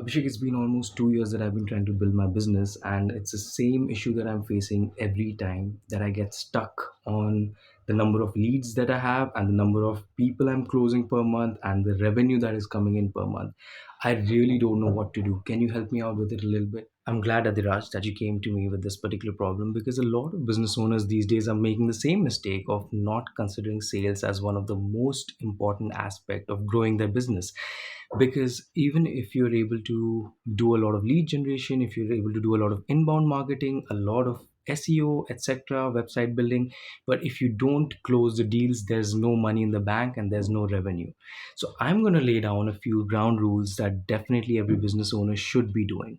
Abhishek, it's been almost 2 years that I've been trying to build my business, and it's the same issue that I'm facing every time that I get stuck on the number of leads that I have and the number of people I'm closing per month and the revenue that is coming in per month. I really don't know what to do. Can you help me out with it a little bit? I'm glad, Adiraj, that you came to me with this particular problem because a lot of business owners these days are making the same mistake of not considering sales as one of the most important aspect of growing their business. Because even if you're able to do a lot of lead generation, if you're able to do a lot of inbound marketing, a lot of SEO, etc., website building, but if you don't close the deals, there's no money in the bank and there's no revenue. So I'm going to lay down a few ground rules that definitely every business owner should be doing.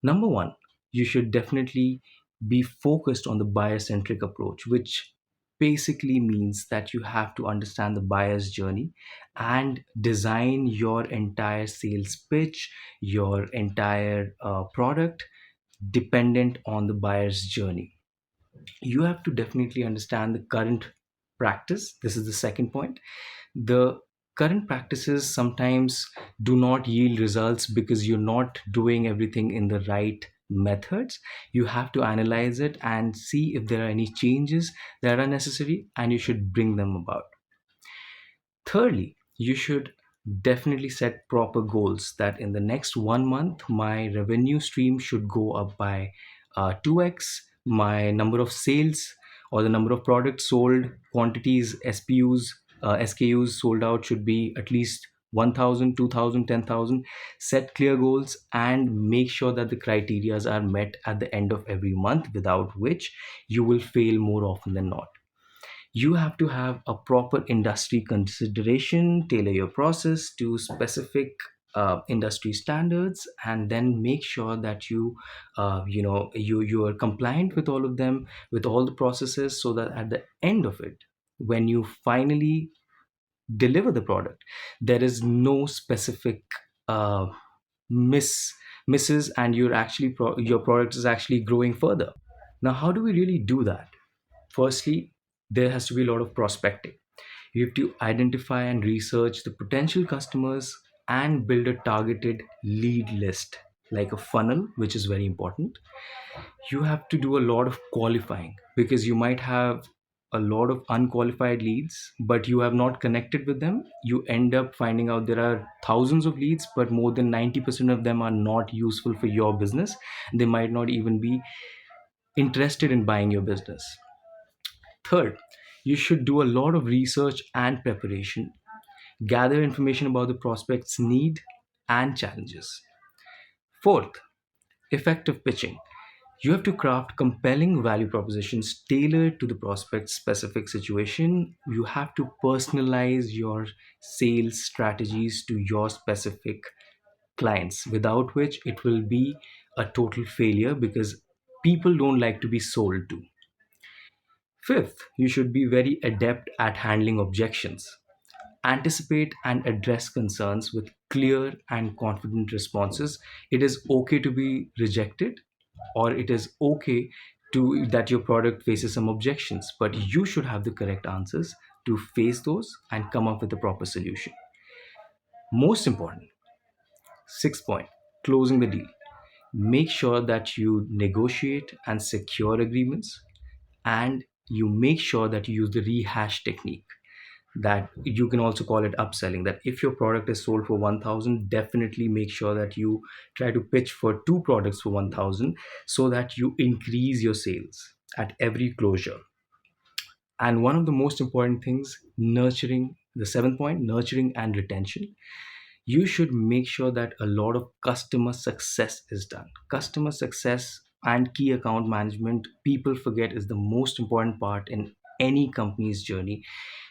Number one, you should definitely be focused on the buyer centric approach, which basically means that you have to understand the buyer's journey and design your entire sales pitch, your entire product dependent on the buyer's journey. You have to definitely understand the current practice. This is the second point. The current practices sometimes do not yield results because you're not doing everything in the right methods. You have to analyze it and see if there are any changes that are necessary, and you should bring them about. Thirdly, you should definitely set proper goals that in the next 1 month, my revenue stream should go up by 2x, my number of sales or the number of products sold, quantities, SPUs, SKUs sold out should be at least 1000, 2000, 10,000. Set clear goals and make sure that the criterias are met at the end of every month, without which you will fail more often than not. You have to have a proper industry consideration, tailor your process to specific industry standards, and then make sure that you are compliant with all of them, with all the processes, so that at the end of it, when you finally deliver the product, there is no specific uh, miss misses, and your product is actually growing further. Now, how do we really do that? Firstly, there has to be a lot of prospecting. You have to identify and research the potential customers and build a targeted lead list, like a funnel, which is very important. You have to do a lot of qualifying because you might have a lot of unqualified leads, but you have not connected with them. You end up finding out there are thousands of leads, but more than 90% of them are not useful for your business. They might not even be interested in buying your business. Third, you should do a lot of research and preparation. Gather information about the prospect's need and challenges. Fourth, effective pitching. You have to craft compelling value propositions tailored to the prospect's specific situation. You have to personalize your sales strategies to your specific clients, without which it will be a total failure because people don't like to be sold to. Fifth, you should be very adept at handling objections. Anticipate and address concerns with clear and confident responses. It is okay to be rejected, or it is okay to that your product faces some objections, but you should have the correct answers to face those and come up with a proper solution. Most important, sixth point, closing the deal. Make sure that you negotiate and secure agreements, and you make sure that you use the rehash technique. That you can also call it upselling. That if your product is sold for 1000, definitely make sure that you try to pitch for two products for 1000, so that you increase your sales at every closure. And one of the most important things, nurturing, the seventh point, nurturing and retention. You should make sure that a lot of customer success is done. Customer success and key account management, people forget, is the most important part in any company's journey.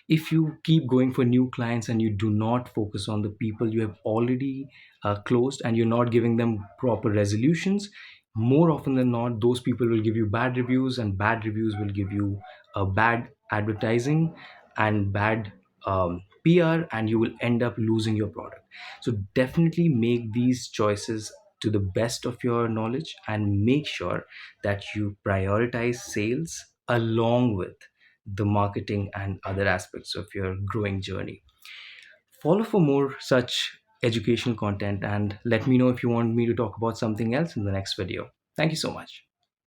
If you keep going for new clients and you do not focus on the people you have already closed, and you're not giving them proper resolutions, more often than not, those people will give you bad reviews, and bad reviews will give you bad advertising and bad PR, and you will end up losing your product. So definitely make these choices to the best of your knowledge, and make sure that you prioritize sales along with the marketing and other aspects of your growing journey. Follow for more such educational content, and let me know if you want me to talk about something else in the next video. Thank you so much.